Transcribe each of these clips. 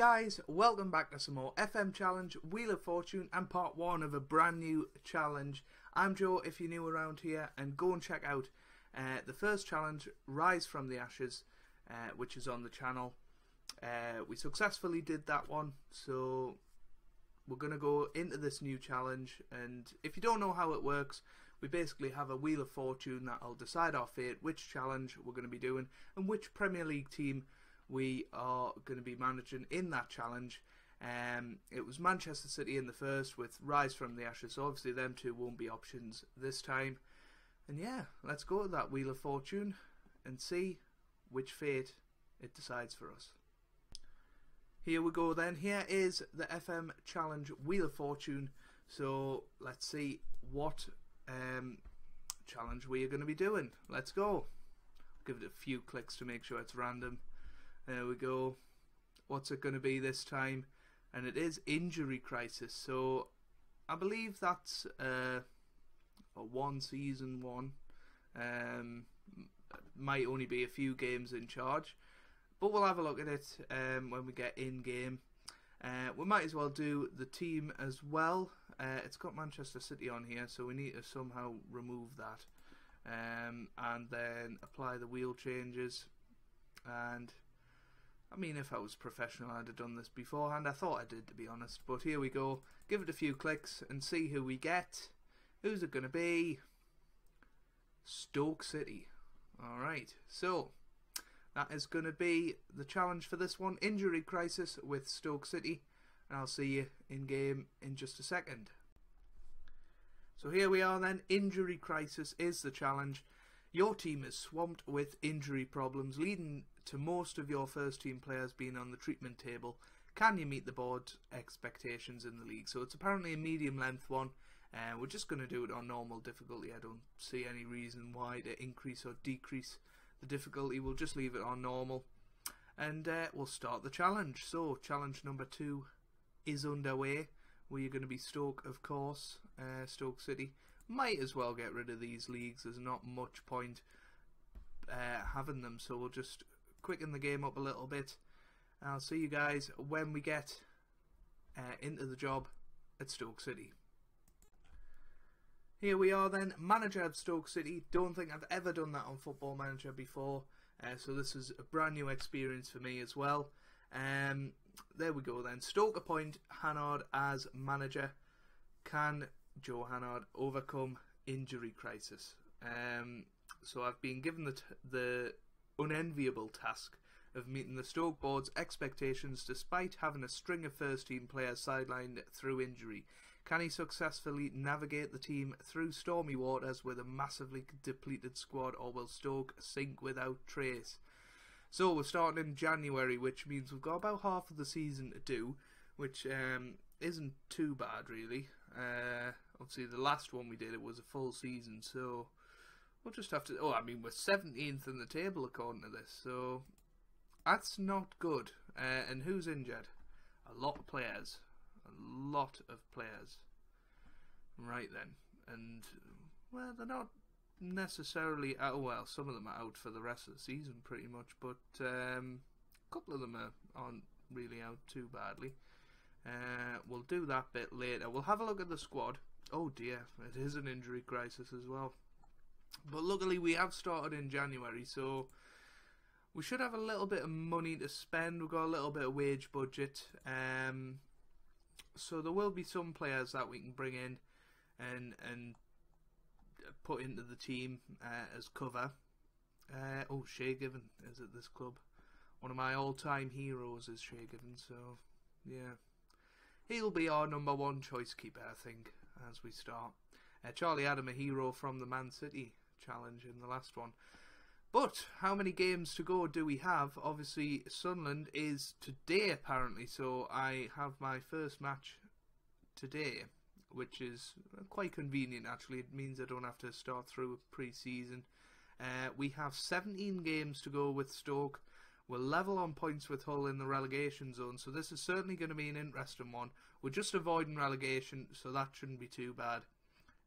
guys, welcome back to some more FM Challenge, Wheel of Fortune, and part 1 of a brand new challenge. I'm Joe, if you're new around here, and go and check out the first challenge, Rise from the Ashes, which is on the channel. We successfully did that one, so we're going to go into this new challenge, and if you don't know how it works, we basically have a Wheel of Fortune that'll decide our fate, which challenge we're going to be doing, and which Premier League team we are going to be managing in that challenge. It was Manchester City in the first with Rise from the Ashes, so obviously them two won't be options this time. And yeah, let's go to that Wheel of Fortune and see which fate it decides for us. Here we go then. Here is the FM Challenge Wheel of Fortune. So let's see what challenge we are going to be doing. Let's go. Give it a few clicks to make sure it's random. There we go. What's it going to be this time? And it is Injury Crisis. So I believe that's a one season one. Might only be a few games in charge, but we'll have a look at it when we get in game. We might as well do the team as well. It's got Manchester City on here, so we need to somehow remove that, and then apply the wheel changes. And I mean, if I was professional, I'd have done this beforehand. I thought I did, to be honest. But here we go. Give it a few clicks and see who we get. Who's it going to be? Stoke City. Alright, so that is going to be the challenge for this one. Injury Crisis with Stoke City. And I'll see you in game in just a second. So here we are then. Injury Crisis is the challenge. Your team is swamped with injury problems, leading to most of your first team players being on the treatment table. Can you meet the board expectations in the league? So it's apparently a medium length one. We're just going to do it on normal difficulty. I don't see any reason why to increase or decrease the difficulty. We'll just leave it on normal. And we'll start the challenge. So challenge number 2 is underway. We're going to be Stoke, of course. Stoke City. Might as well get rid of these leagues. There's not much point having them. So we'll just quicken the game up a little bit. I'll see you guys when we get into the job at Stoke City. Here we are then, manager of Stoke City. Don't think I've ever done that on Football Manager before, so this is a brand new experience for me as well. There we go then. Stoke appoint Hannard as manager. Can Joe Hannard overcome injury crisis? So I've been given the unenviable task of meeting the Stoke board's expectations despite having a string of first team players sidelined through injury. Can he successfully navigate the team through stormy waters with a massively depleted squad, or will Stoke sink without trace? So we're starting in January, which means we've got about half of the season to do, which isn't too bad really. Obviously the last one we did, it was a full season, so we'll just have to... Oh, I mean, we're 17th in the table according to this, so that's not good. And who's injured? A lot of players. A lot of players. Right then. And, well, they're not necessarily out. Oh, well, some of them are out for the rest of the season pretty much, but a couple of them aren't really out too badly. We'll do that bit later. We'll have a look at the squad. Oh dear, it is an injury crisis as well. But luckily we have started in January, so we should have a little bit of money to spend. We've got a little bit of wage budget. So there will be some players that we can bring in and put into the team as cover. Oh, Shay Given is at this club. One of my all-time heroes is Shay Given, so yeah. He'll be our number 1 choice keeper, I think, as we start. Charlie Adam, a hero from the Man City challenge in the last one. But how many games to go do we have? Obviously, Sunderland is today, apparently, so I have my first match today, which is quite convenient, actually. It means I don't have to start through a pre-season. We have 17 games to go with Stoke. We're level on points with Hull in the relegation zone, so this is certainly going to be an interesting one. We're just avoiding relegation, so that shouldn't be too bad.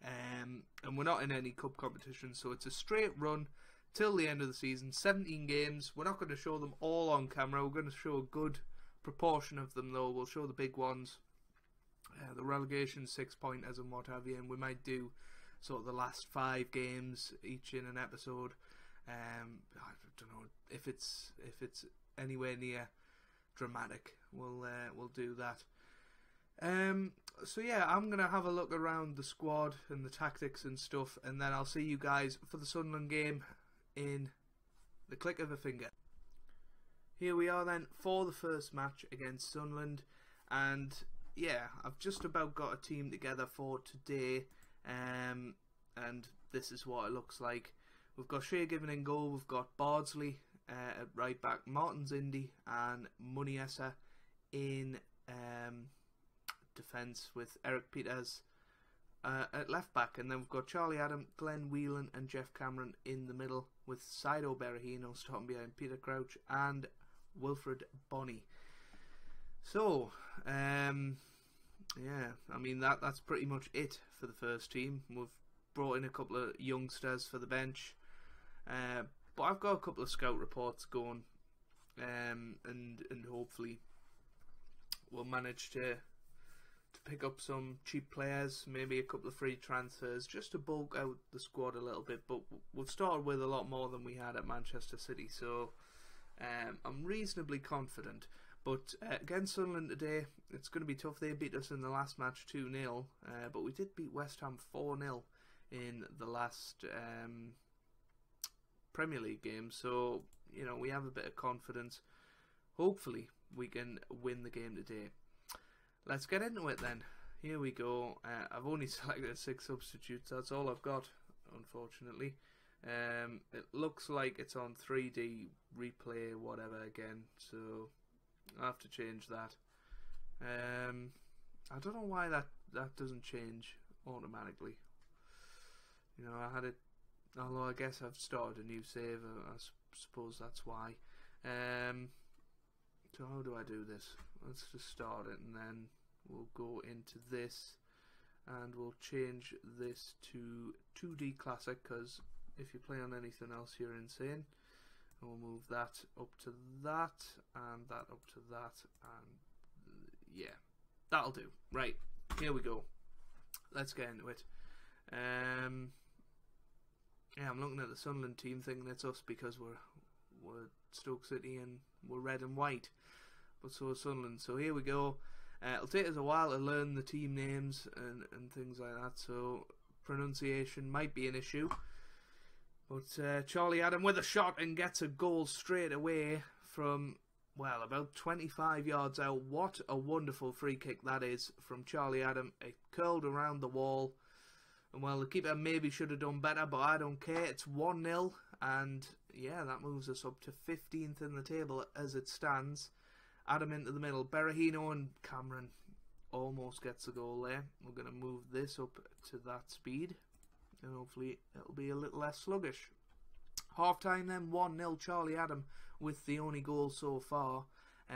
And we're not in any cup competition, so it's a straight run till the end of the season. 17 games. We're not going to show them all on camera. We're going to show a good proportion of them though. We'll show the big ones, the relegation 6-pointers and what have you, and we might do sort of the last 5 games each in an episode. I don't know if it's anywhere near dramatic. We'll do that. So yeah, I'm gonna have a look around the squad and the tactics and stuff, and then I'll see you guys for the Sunderland game in the click of a finger. Here we are then for the first match against Sunderland, and yeah, I've just about got a team together for today, and this is what it looks like. We've got Shea Given in goal, we've got Bardsley at right back, Martins Indy and Muniesa in defence with Eric Peters at left back, and then we've got Charlie Adam, Glenn Whelan and Jeff Cameron in the middle with Saido Berahino starting behind Peter Crouch and Wilfred Bonney. So yeah, I mean that's pretty much it for the first team. We've brought in a couple of youngsters for the bench, but I've got a couple of scout reports going, and hopefully we'll manage to pick up some cheap players, maybe a couple of free transfers, just to bulk out the squad a little bit. But we've started with a lot more than we had at Manchester City, so I'm reasonably confident. But against Sunderland today, it's going to be tough. They beat us in the last match 2-0, but we did beat West Ham 4-0 in the last Premier League game, so you know, we have a bit of confidence. Hopefully we can win the game today. Let's get into it then. Here we go. I've only selected 6 substitutes. That's all I've got, unfortunately. It looks like it's on 3D replay whatever again, so I'll have to change that. I don't know why that doesn't change automatically. You know, I had it, although I guess I've started a new save. I suppose that's why. So how do I do this? Let's just start it, and then we'll go into this, and we'll change this to 2D Classic, because if you play on anything else you're insane. And we'll move that up to that, and that up to that, and yeah, that'll do. Right, here we go. Let's get into it. Yeah, I'm looking at the Sunderland team thinking it's us because we're Stoke City and we're red and white, but so is Sunderland. So here we go. It'll take us a while to learn the team names and things like that, so pronunciation might be an issue. But Charlie Adam with a shot and gets a goal straight away from, well, about 25 yards out. What a wonderful free kick that is from Charlie Adam. It curled around the wall. And well, the keeper maybe should have done better, but I don't care. It's 1-0, and yeah, that moves us up to 15th in the table as it stands. Adam into the middle. Berahino and Cameron almost gets the goal there. We're going to move this up to that speed, and hopefully it'll be a little less sluggish. Half time then, 1-0 Charlie Adam with the only goal so far.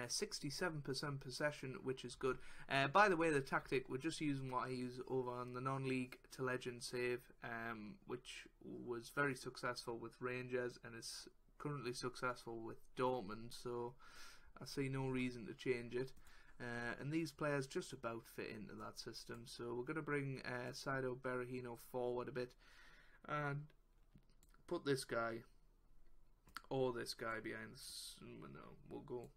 67% possession, which is good. By the way, the tactic, we're just using what I use over on the non-league to legend save, which was very successful with Rangers and is currently successful with Dortmund, so I see no reason to change it. And these players just about fit into that system, so we're going to bring Saido Berahino forward a bit and put this guy or this guy behind we'll go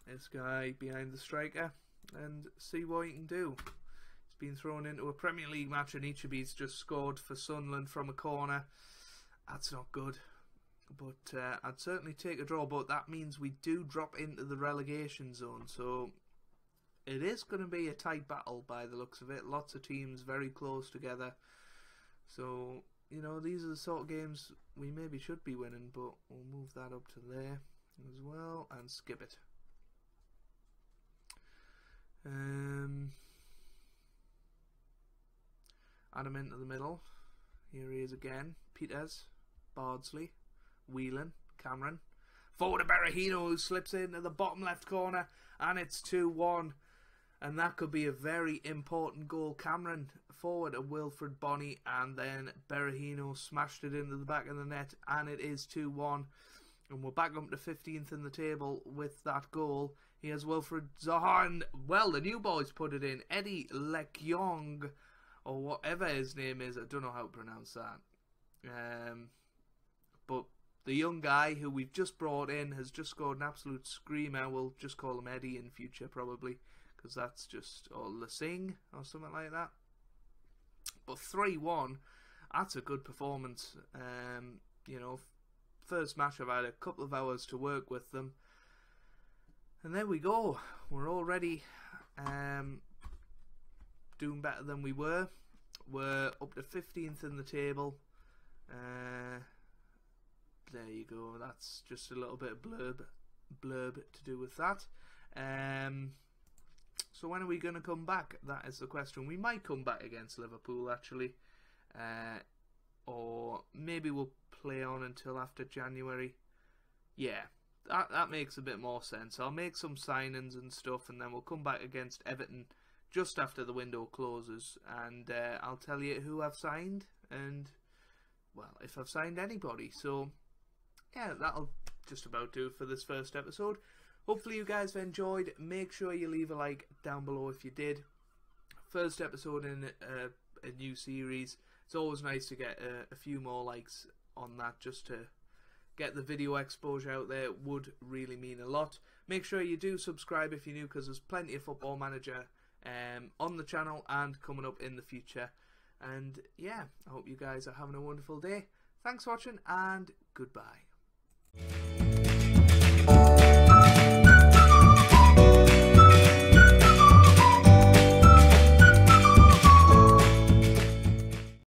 this guy behind the striker and see what he can do. He's been thrown into a Premier League match and Ichibi's just scored for Sunderland from a corner. That's not good. But I'd certainly take a draw, but that means we do drop into the relegation zone, so it is going to be a tight battle by the looks of it. Lots of teams very close together, so you know, these are the sort of games we maybe should be winning, but we'll move that up to there as well and skip it. Adam into the middle. Here he is again. Peters, Bardsley, Whelan, Cameron. Forward to Berahino, who slips into the bottom left corner, and it's 2-1. And that could be a very important goal. Cameron forward to Wilfred Bonney, and then Berahino smashed it into the back of the net, and it is 2-1. and we're back up to 15th in the table with that goal. Here's Wilfred Zaha, and well, the new boys put it in. Eddie Lekyong, or whatever his name is, I don't know how to pronounce that. But the young guy who we've just brought in has just scored an absolute screamer. We'll just call him Eddie in future probably, because that's just, or Lasing or something like that. But 3-1, that's a good performance. You know, first match I've had a couple of hours to work with them. And there we go. We're already doing better than we were. We're up to 15th in the table. There you go. That's just a little bit of blurb to do with that. So when are we going to come back? That is the question. We might come back against Liverpool actually. Or maybe we'll play on until after January. Yeah. That makes a bit more sense. I'll make some signings and stuff, and then we'll come back against Everton just after the window closes, and I'll tell you who I've signed, and, well, if I've signed anybody. So, yeah, that'll just about do it for this first episode. Hopefully you guys have enjoyed. Make sure you leave a like down below if you did. First episode in a new series. It's always nice to get a few more likes on that, just to get the video exposure out there. It would really mean a lot. Make sure you do subscribe if you're new, because there's plenty of Football Manager on the channel and coming up in the future. And yeah, I hope you guys are having a wonderful day. Thanks for watching, and goodbye.